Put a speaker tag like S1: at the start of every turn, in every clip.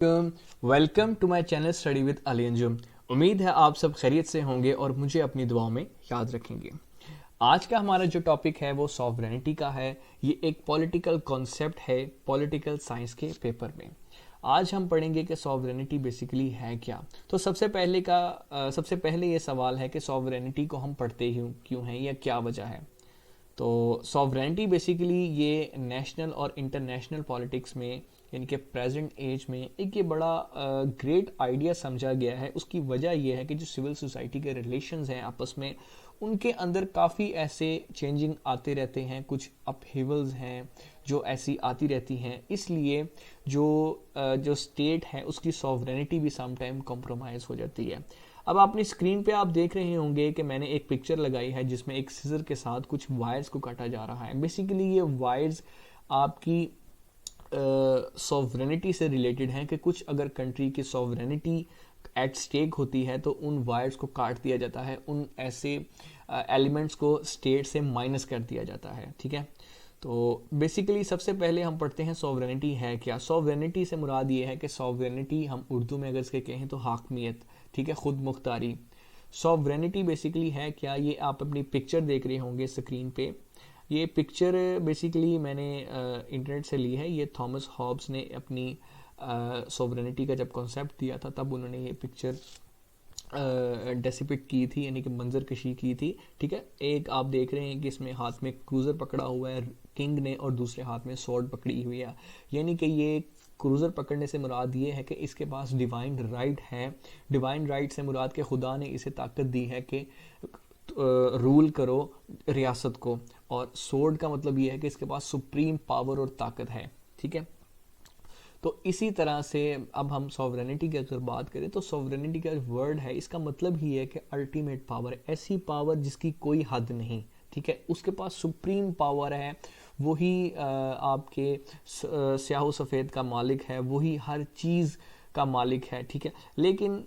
S1: Welcome to my channel study with Ali Anjum. उम्मीद है आप सब खैरियत से होंगे और मुझे अपनी दुआओं में याद रखेंगे। आज का हमारा जो टॉपिक है वो सॉवरेनिटी का है। ये एक पॉलिटिकल कॉन्सेप्ट है पॉलिटिकल साइंस के पेपर में। आज हम पढ़ेंगे कि सॉवरेनिटी बेसिकली है क्या। तो सबसे पहले ये सवाल है कि सॉवरेनिटी को हम पढ़ते ही क्यों हैं या क्या वजह है। तो सॉवरेनिटी बेसिकली ये नेशनल और इंटरनेशनल पॉलिटिक्स में यानी कि प्रेजेंट एज में एक ये बड़ा ग्रेट आइडिया समझा गया है। उसकी वजह यह है कि जो सिविल सोसाइटी के रिलेशंस हैं आपस में, उनके अंदर काफ़ी ऐसे चेंजिंग आते रहते हैं, कुछ अपहीवल्स हैं जो ऐसी आती रहती हैं। इसलिए जो स्टेट है उसकी सॉवरेनिटी भी सम टाइम कॉम्प्रोमाइज़ हो जाती है। अब अपनी स्क्रीन पे आप देख रहे होंगे कि मैंने एक पिक्चर लगाई है जिसमें एक सीजर के साथ कुछ वायर्स को काटा जा रहा है। बेसिकली ये वायर्स आपकी सॉवरेनिटी से रिलेटेड हैं कि कुछ अगर कंट्री की सॉवरेनिटी एट स्टेक होती है तो उन वायर्स को काट दिया जाता है, उन ऐसे एलिमेंट्स को स्टेट से माइनस कर दिया जाता है। ठीक है, तो बेसिकली सबसे पहले हम पढ़ते हैं सॉवरेनिटी है क्या। सॉवरेनिटी से मुराद ये है कि सॉवरेनिटी हम उर्दू में अगर इसके कहें तो हाकमियत, ठीक है, खुद मुख्तारी। सॉवरेनिटी बेसिकली है क्या, ये आप अपनी पिक्चर देख रहे होंगे स्क्रीन पे। ये पिक्चर बेसिकली मैंने इंटरनेट से ली है। ये थॉमस हॉब्स ने अपनी सॉवरेनिटी का जब कॉन्सेप्ट दिया था तब उन्होंने ये पिक्चर डेसिपिट की थी, यानी कि मंजर कशी की थी। ठीक है, एक आप देख रहे हैं कि इसमें हाथ में क्रूज़र पकड़ा हुआ है किंग ने और दूसरे हाथ में स्वॉर्ड पकड़ी हुई है। यानी कि ये क्रूज़र पकड़ने से मुराद ये है कि इसके पास डिवाइन राइट है। डिवाइन राइट से मुराद के खुदा ने इसे ताकत दी है कि रूल करो रियासत को, और सोर्ड का मतलब ये है कि इसके पास सुप्रीम पावर और ताकत है। ठीक है, तो इसी तरह से अब हम सॉवरेनिटी की अगर बात करें तो सॉवरेनिटी का वर्ड है, इसका मतलब ही है कि अल्टीमेट पावर, ऐसी पावर जिसकी कोई हद नहीं। ठीक है, उसके पास सुप्रीम पावर है, वही आपके स्याह सफ़ेद का मालिक है, वही हर चीज़ का मालिक है। ठीक है, लेकिन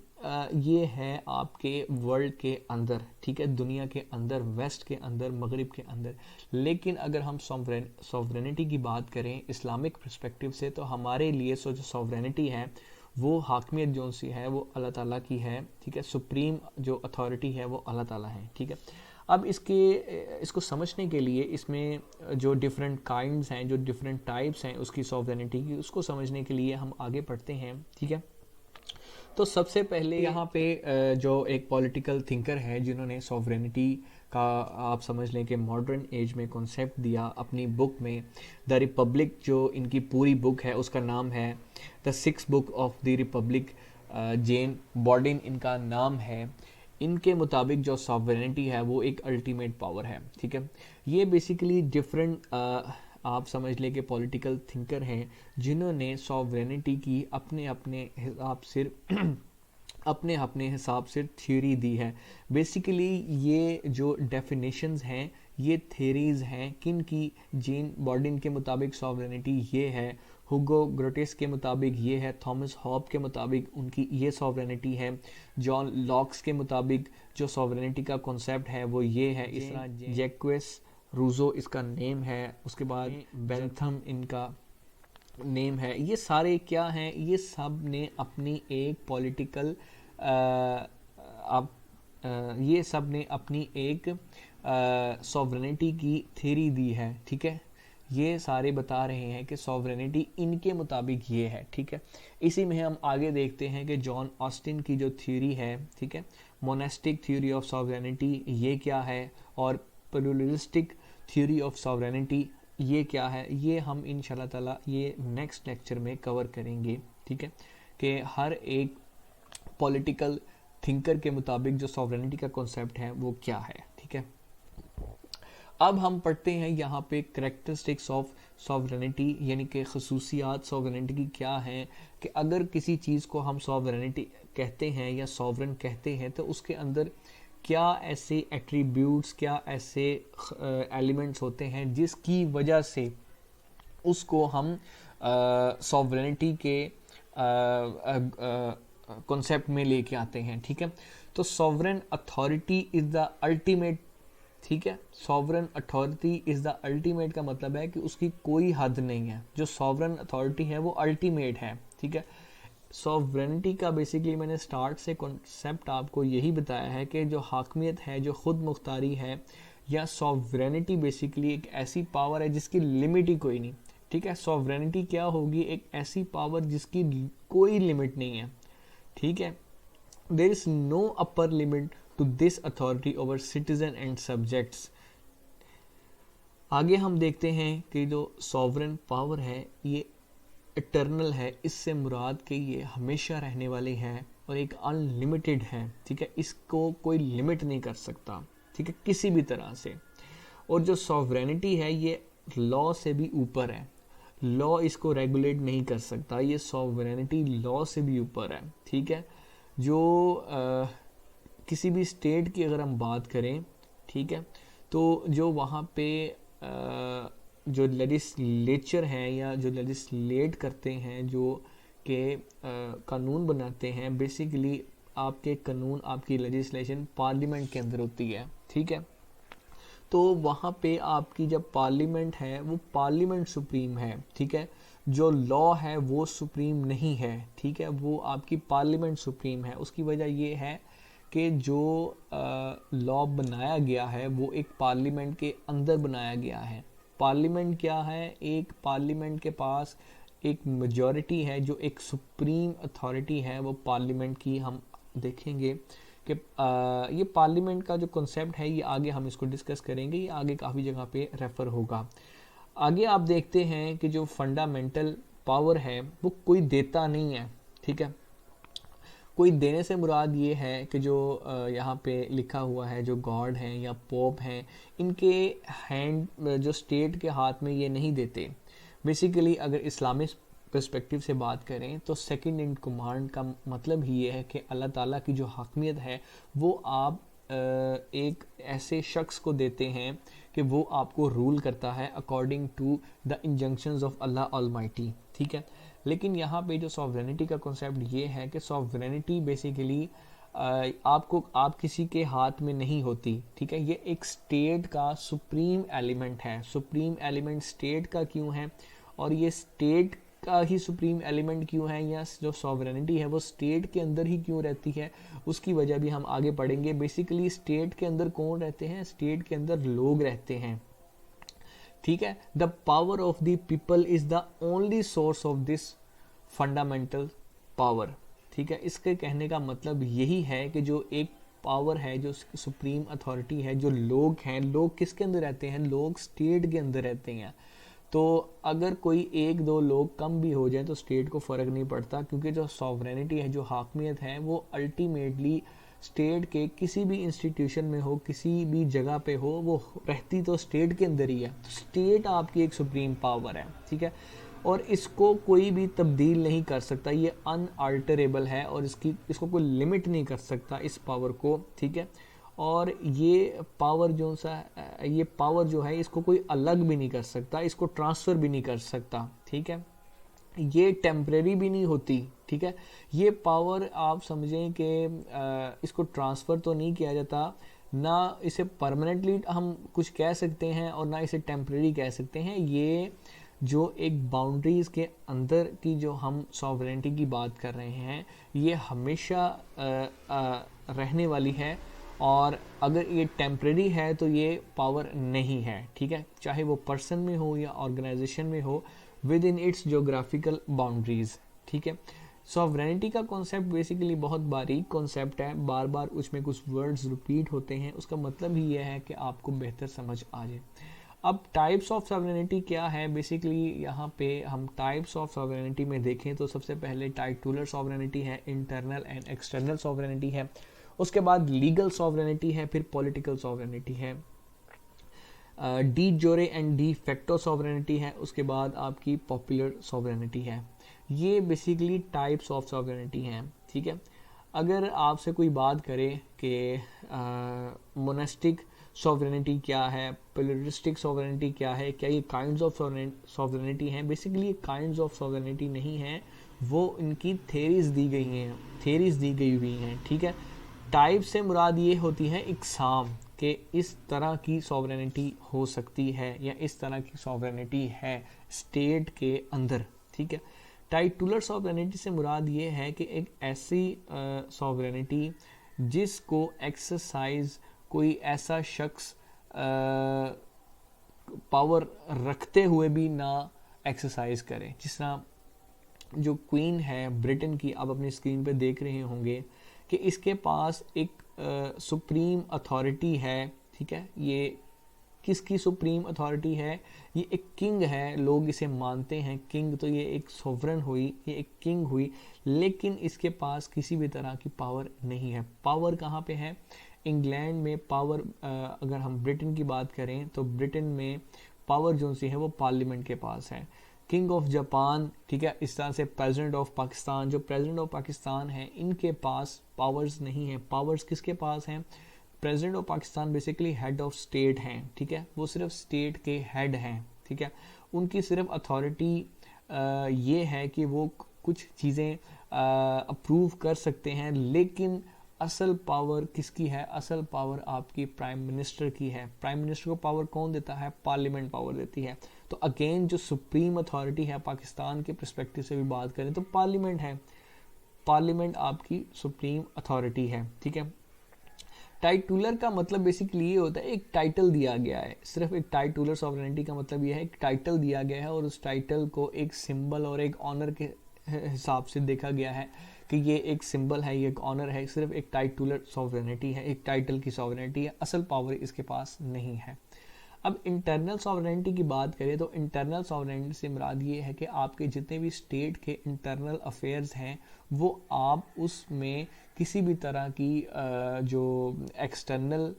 S1: ये है आपके वर्ल्ड के अंदर, ठीक है, दुनिया के अंदर, वेस्ट के अंदर, मगरिब के अंदर। लेकिन अगर हम सॉवरेनिटी की बात करें इस्लामिक पर्सपेक्टिव से तो हमारे लिए जो सॉवरेनिटी है वो हाकमियत जो सी है वो अल्लाह ताला की है। ठीक है, सुप्रीम जो अथॉरिटी है वो अल्लाह ताला है। ठीक है, अब इसको समझने के लिए इसमें जो डिफरेंट काइंड्स हैं, जो डिफरेंट टाइप्स हैं उसकी सॉवरेनिटी की, उसको समझने के लिए हम आगे पढ़ते हैं। ठीक है, तो सबसे पहले यहाँ पे जो एक पॉलिटिकल थिंकर है जिन्होंने सॉवरेनिटी का आप समझ लें कि मॉडर्न एज में कॉन्सेप्ट दिया अपनी बुक में, द रिपब्लिक, जो इनकी पूरी बुक है उसका नाम है the six book of the republic. Jean Bodin इनका नाम है। इनके मुताबिक जो सॉवरेनिटी है वो एक अल्टीमेट पावर है। ठीक है, ये बेसिकली डिफरेंट आप समझ लें कि पॉलिटिकल थिंकर हैं जिन्होंने सॉवरेनिटी की अपने अपने हिसाब से थ्योरी दी है। बेसिकली ये जो डेफिनेशंस हैं ये थेरीज हैं किन की। जीन बॉर्डिन के मुताबिक सॉवरेनिटी ये है, हुगो ग्रोटेस के मुताबिक ये है, थॉमस हॉब के मुताबिक उनकी ये सॉवरेनिटी है, जॉन लॉक्स के मुताबिक जो सॉवरेनिटी का कॉन्सेप्ट है वो ये है। इस तरह जैक्वेस रूजो इसका नेम है, उसके बाद बेंथम इनका नेम है। ये सारे क्या हैं, ये सब ने अपनी एक पॉलिटिकल ये सब ने अपनी एक सॉवरेनिटी की थ्योरी दी है। ठीक है, ये सारे बता रहे हैं कि सॉवरेनिटी इनके मुताबिक ये है। ठीक है, इसी में हम आगे देखते हैं कि जॉन ऑस्टिन की जो थ्योरी है, ठीक है, मोनेस्टिक थ्योरी ऑफ सॉवरेनिटी, ये क्या है, और प्लूरलिस्टिक थ्योरी ऑफ सॉवरेनिटी ये क्या है, ये हम इंशाल्लाह ताला ये नेक्स्ट लेक्चर में कवर करेंगे। ठीक है, कि हर एक पॉलिटिकल थिंकर के मुताबिक जो सॉवरेनिटी का कॉन्सेप्ट है वो क्या है। ठीक है, अब हम पढ़ते हैं यहाँ पे करेक्टरिस्टिक्स ऑफ सॉवरेनिटी, यानी कि खसूसियात सॉवरेनिटी की क्या हैं, कि अगर किसी चीज़ को हम सॉवरेनिटी कहते हैं या सॉवरन कहते हैं तो उसके अंदर क्या ऐसे एट्रीब्यूट्स, क्या ऐसे एलिमेंट्स होते हैं जिसकी वजह से उसको हम सॉवरेनिटी के कॉन्सेप्ट में लेके आते हैं। ठीक है, तो sovereign authority is the ultimate. ठीक है, sovereign authority is the ultimate का मतलब है कि उसकी कोई हद नहीं है। जो सॉवरन अथॉरिटी है वो अल्टीमेट है। ठीक है, सॉवरेनिटी का बेसिकली मैंने स्टार्ट से कॉन्सेप्ट आपको यही बताया है कि जो हाकमियत है, जो खुद मुख्तारी है, या सॉवरेनिटी बेसिकली एक ऐसी पावर है जिसकी लिमिट ही कोई नहीं, ठीक है। सॉवरेनिटी क्या होगी? एक ऐसी पावर जिसकी कोई लिमिट नहीं है, ठीक है। There is no upper limit to this authority over citizen and subjects. आगे हम देखते हैं कि जो सॉवरेन पावर है ये इटर्नल है। इससे मुराद कि ये हमेशा रहने वाली है और एक अनलिमिटेड है, ठीक है। इसको कोई लिमिट नहीं कर सकता, ठीक है, किसी भी तरह से। और जो सॉवरेनिटी है ये लॉ से भी ऊपर है, लॉ इसको रेगुलेट नहीं कर सकता, ये सॉवरेनिटी लॉ से भी ऊपर है, ठीक है। जो किसी भी स्टेट की अगर हम बात करें, ठीक है, तो जो वहाँ पे जो लेजिस्लेचर हैं या जो लेजिस्लेट करते हैं, जो के कानून बनाते हैं, बेसिकली आपके कानून, आपकी लेजिस्लेशन पार्लियामेंट के अंदर होती है, ठीक है। तो वहाँ पे आपकी जब पार्लियामेंट है वो पार्लियामेंट सुप्रीम है, ठीक है। जो लॉ है वो सुप्रीम नहीं है, ठीक है, वो आपकी पार्लियामेंट सुप्रीम है। उसकी वजह ये है कि जो लॉ बनाया गया है वो एक पार्लियामेंट के अंदर बनाया गया है। पार्लियामेंट क्या है? एक पार्लियामेंट के पास एक मेजॉरिटी है, जो एक सुप्रीम अथॉरिटी है वो पार्लियामेंट की। हम देखेंगे कि ये पार्लियामेंट का जो कॉन्सेप्ट है ये आगे हम इसको डिस्कस करेंगे, ये आगे काफ़ी जगह पे रेफ़र होगा। आगे आप देखते हैं कि जो फंडामेंटल पावर है वो कोई देता नहीं है, ठीक है। कोई देने से मुराद ये है कि जो यहाँ पे लिखा हुआ है, जो गॉड हैं या पोप हैं, इनके हैंड, जो स्टेट के हाथ में ये नहीं देते। बेसिकली अगर इस्लामिक पर्सपेक्टिव से बात करें तो सेकंड इन कमांड का मतलब ही ये है कि अल्लाह ताला की जो हकमियत है वो आप एक ऐसे शख्स को देते हैं कि वो आपको रूल करता है according to the injunctions of अल्लाह ऑलमाइटी, ठीक है। लेकिन यहाँ पे जो सॉवरेनिटी का कॉन्सेप्ट ये है कि सॉवरेनिटी बेसिकली आप किसी के हाथ में नहीं होती, ठीक है। ये एक स्टेट का सुप्रीम एलिमेंट है। सुप्रीम एलिमेंट स्टेट का क्यों है और ये स्टेट का ही सुप्रीम एलिमेंट क्यों है, या जो सॉवरेनिटी है वो स्टेट के अंदर ही क्यों रहती है, उसकी वजह भी हम आगे पढ़ेंगे। बेसिकली स्टेट के अंदर कौन रहते हैं? स्टेट के अंदर लोग रहते हैं, ठीक है। The power of the people is the only source of this fundamental power, ठीक है। इसके कहने का मतलब यही है कि जो एक पावर है, जो सुप्रीम अथॉरिटी है, जो लोग हैं, लोग किसके अंदर रहते हैं? लोग स्टेट के अंदर रहते हैं। तो अगर कोई एक दो लोग कम भी हो जाए तो स्टेट को फ़र्क नहीं पड़ता, क्योंकि जो सॉवरेनिटी है, जो हाकमियत है, वो अल्टीमेटली स्टेट के किसी भी इंस्टीट्यूशन में हो, किसी भी जगह पे हो, वो रहती तो स्टेट के अंदर ही है। तो स्टेट आपकी एक सुप्रीम पावर है, ठीक है, और इसको कोई भी तब्दील नहीं कर सकता। ये अनअल्टरेबल है और इसको कोई लिमिट नहीं कर सकता इस पावर को, ठीक है। और ये पावर जो है इसको कोई अलग भी नहीं कर सकता, इसको ट्रांसफ़र भी नहीं कर सकता, ठीक है। ये टेम्परेरी भी नहीं होती, ठीक है। ये पावर आप समझें कि इसको ट्रांसफ़र तो नहीं किया जाता, ना इसे परमानेंटली हम कुछ कह सकते हैं और ना इसे टेम्परेरी कह सकते हैं। ये जो एक बाउंड्रीज़ के अंदर की जो हम सॉवरेनिटी की बात कर रहे हैं, ये हमेशा रहने वाली है, और अगर ये टेम्परेरी है तो ये पावर नहीं है, ठीक है, चाहे वो पर्सन में हो या ऑर्गेनाइजेशन में हो, with in its geographical boundaries, ठीक है। सॉवरेनिटी का कॉन्सेप्ट बेसिकली बहुत बारीक कॉन्सेप्ट है, बार बार उसमें कुछ वर्ड्स रिपीट होते हैं, उसका मतलब ही यह है कि आपको बेहतर समझ आ जाए। अब टाइप्स ऑफ सॉवरेनिटी क्या है? बेसिकली यहाँ पे हम टाइप्स ऑफ सॉवरेनिटी में देखें तो सबसे पहले टाइटुलर सॉवरेनिटी है, इंटरनल एंड एक्सटर्नल सॉवरेनिटी है, उसके बाद लीगल सॉवरेनिटी है, फिर पॉलिटिकल सॉवरेनिटी है, डी जोरे एंड डी फैक्टो सॉवरेनिटी है, उसके बाद आपकी पॉपुलर सॉवरेनिटी है। ये बेसिकली टाइप्स ऑफ सॉवरेनिटी हैं, ठीक है। अगर आपसे कोई बात करे कि मोनेस्टिक सॉवरेनिटी क्या है, प्लुरलिस्टिक सॉवरेनिटी क्या है, क्या ये काइंड्स ऑफ सॉवरेनिटी हैं? बेसिकली ये काइंड्स ऑफ सॉवरेनिटी नहीं है, वो इनकी थेरीज दी गई हुई हैं, ठीक है। टाइप से मुराद ये होती है इकसाम, कि इस तरह की सॉवरेनिटी हो सकती है या इस तरह की सॉवरेनिटी है स्टेट के अंदर, ठीक है। टाइटुलर सॉवरेनिटी से मुराद ये है कि एक ऐसी सॉवरेनिटी जिसको एक्सरसाइज कोई ऐसा शख्स पावर रखते हुए भी ना एक्सरसाइज करे। जिस तरह जो क्वीन है ब्रिटेन की, आप अपनी स्क्रीन पे देख रहे होंगे कि इसके पास एक सुप्रीम अथॉरिटी है, ठीक है। ये किसकी सुप्रीम अथॉरिटी है? ये एक किंग है, लोग इसे मानते हैं किंग, तो ये एक सोवरन हुई, ये एक किंग हुई, लेकिन इसके पास किसी भी तरह की पावर नहीं है। पावर कहाँ पे है? इंग्लैंड में पावर, अगर हम ब्रिटेन की बात करें तो ब्रिटेन में पावर जो सी है वो पार्लियामेंट के पास है। किंग ऑफ जापान, ठीक है, इस तरह से प्रेसिडेंट ऑफ पाकिस्तान, जो प्रेसिडेंट ऑफ पाकिस्तान है इनके पास पावर्स नहीं है। पावर्स किसके पास हैं? President of Pakistan basically head of state हैं, ठीक है, वो सिर्फ स्टेट के हेड हैं, ठीक है। उनकी सिर्फ अथॉरिटी ये है कि वो कुछ चीज़ें अप्रूव कर सकते हैं, लेकिन असल पावर किसकी है? असल पावर आपकी प्राइम मिनिस्टर की है। प्राइम मिनिस्टर को पावर कौन देता है? पार्लियामेंट पावर देती है। तो अगेन जो सुप्रीम अथॉरिटी है, पाकिस्तान के पर्सपेक्टिव से भी बात करें तो पार्लियामेंट है। पार्लियामेंट आपकी सुप्रीम अथॉरिटी है, ठीक है। टाइटुलर का मतलब बेसिकली ये होता है, एक टाइटल दिया गया है। सिर्फ एक टाइटुलर सॉवरेनिटी का मतलब ये है, एक टाइटल दिया गया है और उस टाइटल को एक सिंबल और एक ऑनर के हिसाब से देखा गया है कि ये एक सिंबल है, ये एक ऑनर है। सिर्फ एक टाइटुलर सॉवरेनिटी है, एक टाइटल की सॉवरेनिटी है, असल पावर इसके पास नहीं है। अब इंटरनल सॉवरेनिटी की बात करें तो इंटरनल सॉवरेनिटी से मुराद ये है कि आपके जितने भी स्टेट के इंटरनल अफेयर्स हैं वो आप उसमें किसी भी तरह की जो एक्सटर्नल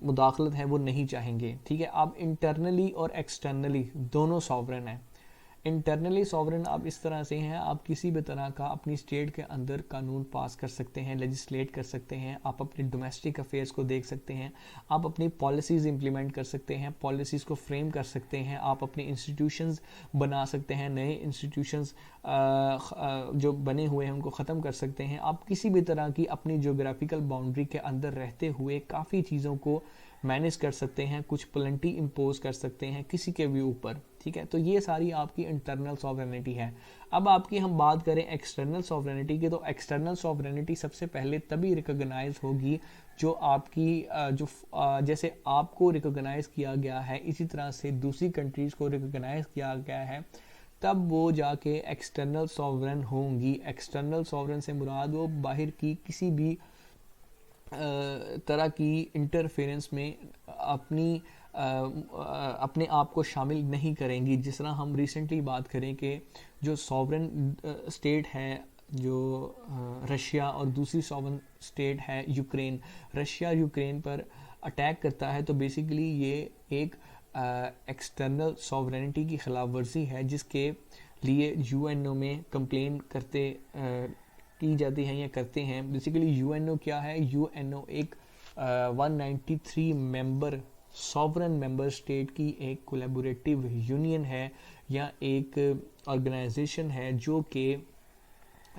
S1: मुदाखलत है वो नहीं चाहेंगे, ठीक है। आप इंटरनली और एक्सटर्नली दोनों सॉवरेन हैं। इंटरनली सॉवरेन आप इस तरह से हैं, आप किसी भी तरह का अपनी स्टेट के अंदर कानून पास कर सकते हैं, लेजिस्लेट कर सकते हैं, आप अपने डोमेस्टिक अफेयर्स को देख सकते हैं, आप अपनी पॉलिसीज़ इंप्लीमेंट कर सकते हैं, पॉलिसीज़ को फ्रेम कर सकते हैं, आप अपने इंस्टीट्यूशंस बना सकते हैं, नए इंस्टीट्यूशंस जो बने हुए हैं उनको ख़त्म कर सकते हैं। आप किसी भी तरह की अपनी ज्योग्राफिकल बाउंड्री के अंदर रहते हुए काफ़ी चीज़ों को मैनेज कर सकते हैं, कुछ प्लेंटी इम्पोज कर सकते हैं किसी के भी ऊपर, ठीक है। तो ये सारी आपकी इंटरनल सॉवरेनिटी है। अब आपकी हम बात करें एक्सटर्नल सॉवरेनिटी की, तो एक्सटर्नल सॉवरेनिटी सबसे पहले तभी रिकॉग्नाइज होगी जो आपकी जैसे आपको रिकॉग्नाइज किया गया है इसी तरह से दूसरी कंट्रीज़ को रिकॉग्नाइज किया गया है, तब वो जाके एक्सटर्नल सॉवरेन होंगी। एक्सटर्नल सॉवरेन से मुराद वो बाहर की किसी भी तरह की इंटरफेरेंस में अपने आप को शामिल नहीं करेंगी। जिस तरह हम रिसेंटली बात करें कि जो सॉवरेन स्टेट है जो रशिया, और दूसरी सॉवरेन स्टेट है यूक्रेन, रशिया यूक्रेन पर अटैक करता है, तो बेसिकली ये एक एक्सटर्नल सॉवरेनिटी की खिलाफ वर्जी है, जिसके लिए यूएनओ में कंप्लेन की जाती हैं या करते हैं। बेसिकली यूएनओ क्या है? यूएनओ एक 193 मेंबर सॉवरेन मेंबर स्टेट की एक कोलैबोरेटिव यूनियन है या एक ऑर्गेनाइजेशन है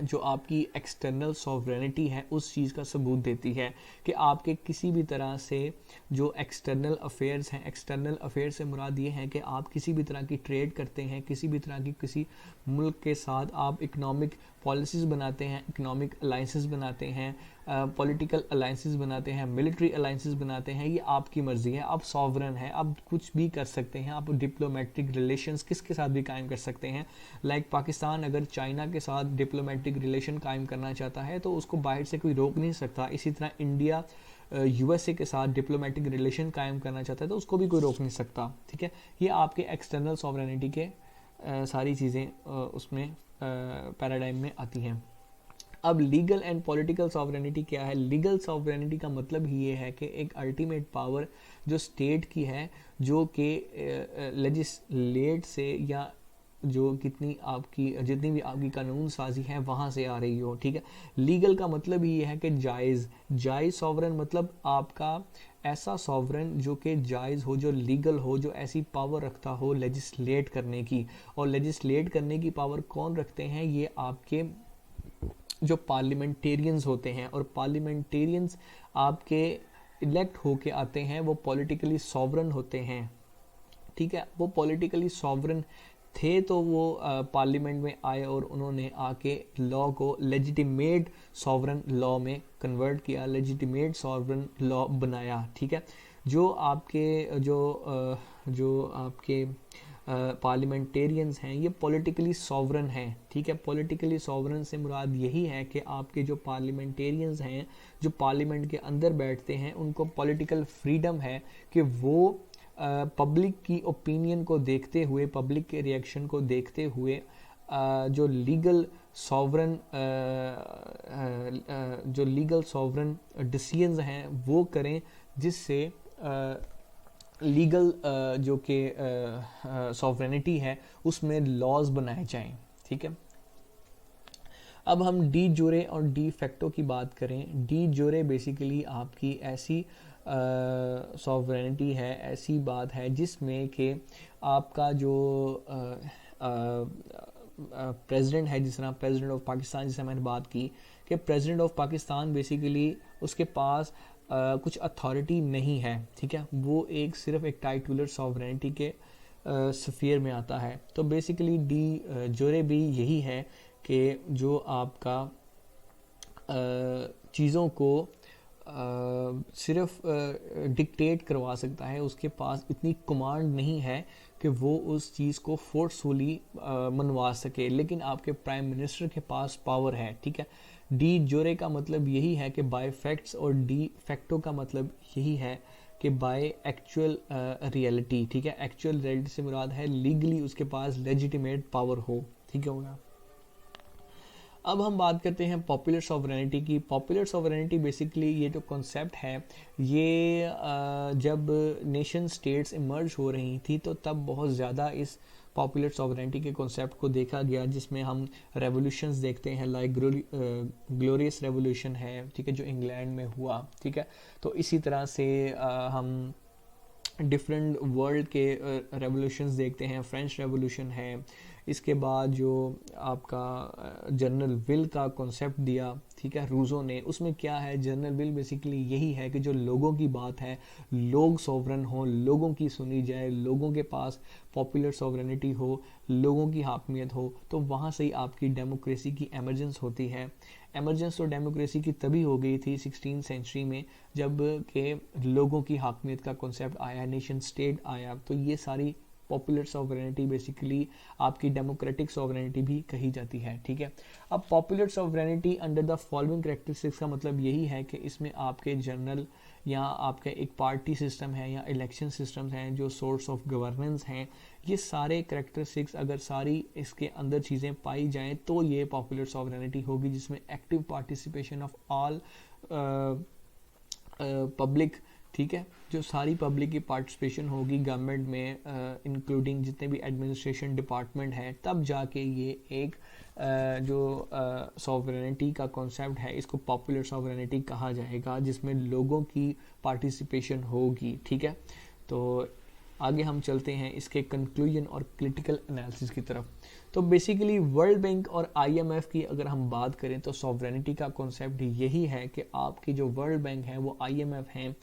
S1: जो आपकी एक्सटर्नल सॉवरेनिटी है उस चीज़ का सबूत देती है कि आपके किसी भी तरह से जो एक्सटर्नल अफेयर्स हैं, एक्सटर्नल अफेयर्स से मुराद ये है कि आप किसी भी तरह की ट्रेड करते हैं, किसी भी तरह की किसी मुल्क के साथ आप इकोनॉमिक पॉलिसीज़ बनाते हैं, इकोनॉमिक अलाइंसेस बनाते हैं, पॉलिटिकल अलाइंसेस बनाते हैं, मिलिट्री अलाइंसेस बनाते हैं, ये आपकी मर्ज़ी है। आप सॉवरन हैं, आप कुछ भी कर सकते हैं, आप डिप्लोमेटिक रिलेशंस किसके साथ भी कायम कर सकते हैं। लाइक पाकिस्तान अगर चाइना के साथ डिप्लोमेटिक रिलेशन कायम करना चाहता है तो उसको बाहर से कोई रोक नहीं सकता। इसी तरह इंडिया यूएसए के साथ डिप्लोमेटिक रिलेशन कायम करना चाहता है तो उसको भी कोई रोक नहीं सकता, ठीक है। ये आपके एक्सटर्नल सॉवरेनिटी के सारी चीज़ें उसमें पैराडाइम में आती हैं। अब लीगल एंड पॉलिटिकल सॉवरेनिटी क्या है? लीगल सॉवरेनिटी का मतलब ही ये है कि एक अल्टीमेट पावर जो स्टेट की है, जो कि लेजिस्लेट से या जो जितनी भी आपकी कानून साजी है वहाँ से आ रही हो, ठीक है। लीगल का मतलब ही ये है कि जायज़ सॉवरेन मतलब आपका ऐसा सॉवरेन जो कि जायज़ हो, जो लीगल हो, जो ऐसी पावर रखता हो लेजिस्लेट करने की। और लेजिस्लेट करने की पावर कौन रखते हैं? ये आपके जो पार्लियामेंटेरियंस होते हैं, और पार्लियामेंटेरियंस आपके इलेक्ट होके आते हैं, वो पॉलिटिकली सॉवरेन होते हैं, ठीक है। वो पॉलिटिकली सॉवरेन थे तो वो पार्लियामेंट में आए और उन्होंने आके लॉ को लेजिटिमेट सॉवरन लॉ में कन्वर्ट किया, लेजिटिमेट सॉवरन लॉ बनाया, ठीक है। जो आपके जो आपके पार्लियामेंटेरियंस हैं ये पॉलिटिकली सॉवरन हैं, ठीक है। पॉलिटिकली सॉवरन से मुराद यही है कि आपके जो पार्लियामेंटेरियंस हैं, जो पार्लियामेंट के अंदर बैठते हैं, उनको पॉलिटिकल फ्रीडम है कि वो पब्लिक की ओपिनियन को देखते हुए, पब्लिक के रिएक्शन को देखते हुए जो लीगल सॉवरन डिसीजंस हैं वो करें, जिससे लीगल जो कि सॉवरेनिटी है उसमें लॉज बनाए जाएं, ठीक है। अब हम डी जोरे और डी फैक्टो की बात करें। डी जोरे बेसिकली आपकी ऐसी सॉवरेनिटी है, ऐसी बात है जिसमें कि आपका जो प्रेसिडेंट है, जिस तरह प्रेसिडेंट ऑफ पाकिस्तान, जिसे मैंने बात की कि प्रेसिडेंट ऑफ पाकिस्तान बेसिकली उसके पास कुछ अथॉरिटी नहीं है, ठीक है। वो सिर्फ एक टाइटुलर सॉवरेनिटी के स्फीयर में आता है। तो बेसिकली डी जोरे भी यही है कि जो आपका चीज़ों को सिर्फ डिक्टेट करवा सकता है, उसके पास इतनी कमांड नहीं है कि वो उस चीज़ को फोर्सफुली मनवा सके, लेकिन आपके प्राइम मिनिस्टर के पास पावर है, ठीक है। डी जोरे का मतलब यही है कि बाय फैक्ट्स, और डी फैक्टो का मतलब यही है कि बाय एक्चुअल रियलिटी, ठीक है। एक्चुअल रियलिटी से मुराद है लीगली उसके पास लेजिटिमेट पावर हो, ठीक है होगा। अब हम बात करते हैं पॉपुलर सॉवरेनिटी की। पॉपुलर सॉवरेनिटी बेसिकली ये जो कॉन्सेप्ट है ये जब नेशन स्टेट्स इमर्ज हो रही थी तो तब बहुत ज़्यादा इस पॉपुलर सॉवरेनिटी के कॉन्सेप्ट को देखा गया, जिसमें हम रेवोल्यूशंस देखते हैं, लाइक ग्लोरियस रेवोल्यूशन है, ठीक है, जो इंग्लैंड में हुआ, ठीक है। तो इसी तरह से हम डिफरेंट वर्ल्ड के रेवोल्यूशंस देखते हैं। फ्रेंच रेवोल्यूशन है, इसके बाद जो आपका जनरल विल का कॉन्सेप्ट दिया, ठीक है, रूसो ने, उसमें क्या है, जनरल विल बेसिकली यही है कि जो लोगों की बात है, लोग सॉवरन हो, लोगों की सुनी जाए, लोगों के पास पॉपुलर सॉवरेनिटी हो, लोगों की हाकमियत हो, तो वहाँ से ही आपकी डेमोक्रेसी की एमरजेंस होती है। एमरजेंस तो डेमोक्रेसी की तभी हो गई थी 16th सेंचुरी में, जब के लोगों की हाकमियत का कॉन्सेप्ट आया, नेशन स्टेट आया। तो ये सारी पॉपुलर सॉवरेनिटी बेसिकली आपकी डेमोक्रेटिक सॉवरेनिटी भी कही जाती है, ठीक है। अब popular sovereignty under the following characteristics का मतलब यही है कि इसमें आपके जनरल या आपका एक पार्टी सिस्टम है या इलेक्शन सिस्टम्स हैं, जो सोर्स ऑफ गवर्नेंस हैं, ये सारे कैरेक्टरिस्टिक्स अगर सारी इसके अंदर चीज़ें पाई जाएं तो ये पॉपुलर सॉवरेनिटी होगी, जिसमें active participation of all public, ठीक है, जो सारी पब्लिक की पार्टिसिपेशन होगी गवर्नमेंट में, इंक्लूडिंग जितने भी एडमिनिस्ट्रेशन डिपार्टमेंट है, तब जाके ये एक जो सॉवरेनिटी का कॉन्सेप्ट है इसको पॉपुलर सॉवरेनिटी कहा जाएगा, जिसमें लोगों की पार्टिसिपेशन होगी, ठीक है। तो आगे हम चलते हैं इसके कंक्लूजन और क्रिटिकल एनालिसिस की तरफ। तो बेसिकली वर्ल्ड बैंक और IMF की अगर हम बात करें तो सॉवरेनिटी का कॉन्सेप्ट यही है कि आपकी जो वर्ल्ड बैंक है वो IMF हैं,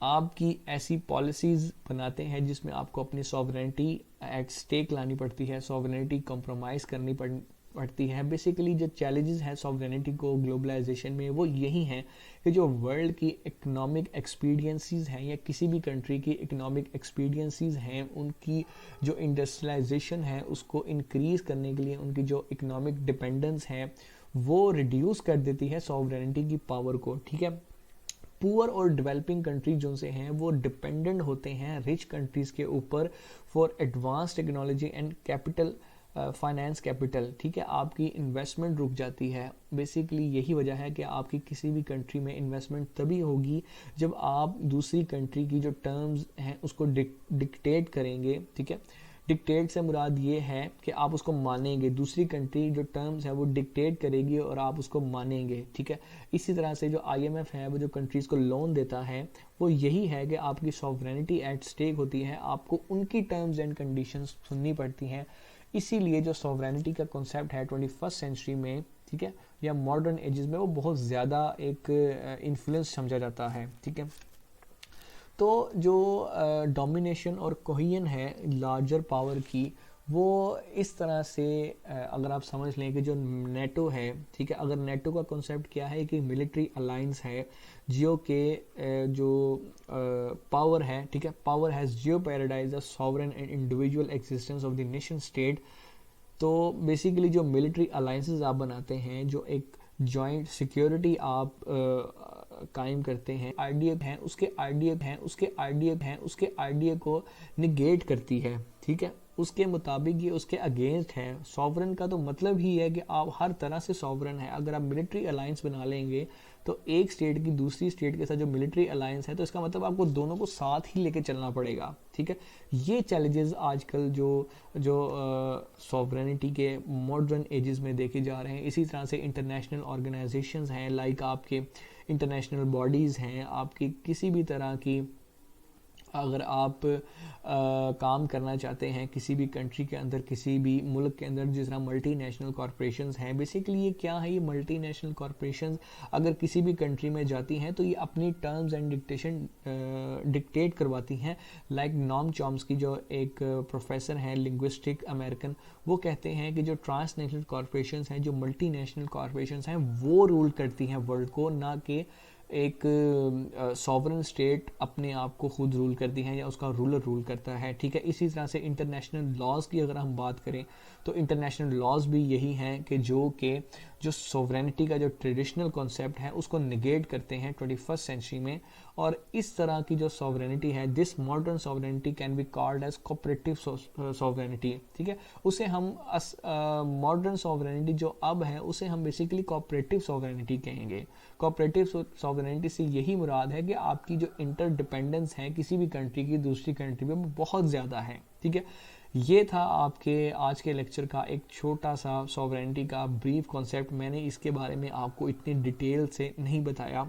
S1: आपकी ऐसी पॉलिसीज़ बनाते हैं जिसमें आपको अपनी सॉवरेनिटी एट स्टेक लानी पड़ती है, सॉवरेनिटी कॉम्प्रोमाइज़ करनी पड़ती है। बेसिकली जो चैलेंजेस हैं सॉवरेनिटी को ग्लोबलाइजेशन में वो यही हैं कि जो वर्ल्ड की इकोनॉमिक एक्सपीरियंसेस हैं या किसी भी कंट्री की इकोनॉमिक एक्सपीरियंसेस हैं, उनकी जो इंडस्ट्रियलाइजेशन है उसको इंक्रीज़ करने के लिए उनकी जो इकोनॉमिक डिपेंडेंस है वो रिड्यूस कर देती है सॉवरेनिटी की पावर को, ठीक है। पुअर और डेवलपिंग कंट्रीज जो से हैं वो डिपेंडेंट होते हैं रिच कंट्रीज़ के ऊपर for advance technology and capital, finance capital, ठीक है। आपकी इन्वेस्टमेंट रुक जाती है। बेसिकली यही वजह है कि आपकी किसी भी कंट्री में इन्वेस्टमेंट तभी होगी जब आप दूसरी कंट्री की जो टर्म्स हैं उसको डिक्टेट करेंगे, ठीक है। डिक्टेट से मुराद ये है कि आप उसको मानेंगे, दूसरी कंट्री जो टर्म्स है वो डिक्टेट करेगी और आप उसको मानेंगे, ठीक है। इसी तरह से जो IMF है वो जो कंट्रीज़ को लोन देता है वो यही है कि आपकी सॉवरेनिटी एट स्टेक होती है, आपको उनकी टर्म्स एंड कंडीशंस सुननी पड़ती हैं। इसीलिए जो सॉवरेनिटी का कॉन्सेप्ट है 21st सेंचुरी में, ठीक है, या मॉडर्न एजेस में वो बहुत ज़्यादा एक इन्फ्लुएंस समझा जाता है, ठीक है। तो जो डोमिनेशन और कोहियन है लार्जर पावर की वो इस तरह से अगर आप समझ लें कि जो नेटो है, ठीक है, अगर नेटो का कॉन्सेप्ट क्या है कि मिलिट्री अलायंस है जियो के जो पावर है, ठीक है, power has Jio paradise the sovereign and individual existence of the nation state. तो बेसिकली जो मिलिट्री अलायंसेस आप बनाते हैं, जो एक जॉइंट सिक्योरिटी आप कायम करते हैं, आईडीएफ है उसके आईडीएफ को निगेट करती है, ठीक है, उसके मुताबिक ये उसके अगेंस्ट है। सॉवरन का तो मतलब ही है कि आप हर तरह से सॉवरन है। अगर आप मिलिट्री अलायंस बना लेंगे तो एक स्टेट की दूसरी स्टेट के साथ जो मिलिट्री अलायंस है, तो इसका मतलब आपको दोनों को साथ ही लेके चलना पड़ेगा, ठीक है। ये चैलेंजेस आजकल जो जो सॉवरेनिटी के मॉडर्न एजेस में देखे जा रहे हैं। इसी तरह से इंटरनेशनल ऑर्गेनाइजेशंस हैं, लाइक आपके इंटरनेशनल बॉडीज़ हैं, आपकी किसी भी तरह की अगर आप काम करना चाहते हैं किसी भी कंट्री के अंदर, किसी भी मुल्क के अंदर, जिस तरह मल्टीनेशनल कॉरपोरेशंस हैं, बेसिकली ये क्या है, ये मल्टीनेशनल कॉरपोरेशंस अगर किसी भी कंट्री में जाती हैं तो ये अपनी टर्म्स एंड डिक्टेट करवाती हैं। लाइक नॉम चॉम्स्की जो एक प्रोफेसर हैं लिंग्विस्टिक अमेरिकन, वो कहते हैं कि जो ट्रांसनेशनल कॉरपोरेशंस हैं, जो मल्टीनेशनल कॉरपोरेशंस हैं, वो रूल करती हैं वर्ल्ड को, ना कि एक सॉवरन स्टेट अपने आप को खुद रूल करती है या उसका रूलर रूल करता है, ठीक है। इसी तरह से इंटरनेशनल लॉज की अगर हम बात करें तो इंटरनेशनल लॉज भी यही हैं कि जो सोवरेनिटी का जो ट्रेडिशनल कॉन्सेप्ट है उसको निगेट करते हैं 21st सेंचुरी में। और इस तरह की जो सोवरेनिटी है, this modern sovereignty can be called as cooperative sovereignty, ठीक है। उसे हम मॉडर्न सोवरेनिटी जो अब है उसे हम बेसिकली कोऑपरेटिव सोवरेनिटी कहेंगे। कोऑपरेटिव सोवरेनिटी से यही मुराद है कि आपकी जो इंटरडिपेंडेंस है किसी भी कंट्री की दूसरी कंट्री में बहुत ज़्यादा है, ठीक है। ये था आपके आज के लेक्चर का एक छोटा सा सॉवरेनिटी का ब्रीफ कॉन्सेप्ट। मैंने इसके बारे में आपको इतनी डिटेल से नहीं बताया।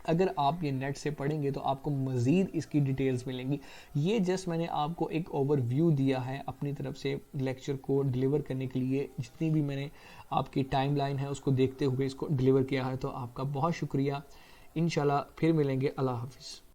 S1: अगर आप ये नेट से पढ़ेंगे तो आपको मज़ीद इसकी डिटेल्स मिलेंगी। ये जस्ट मैंने आपको एक ओवरव्यू दिया है अपनी तरफ से लेक्चर को डिलीवर करने के लिए। जितनी भी मैंने आपकी टाइमलाइन है उसको देखते हुए इसको डिलीवर किया है, तो आपका बहुत शुक्रिया। इंशाल्लाह फिर मिलेंगे। अल्लाह हाफिज़।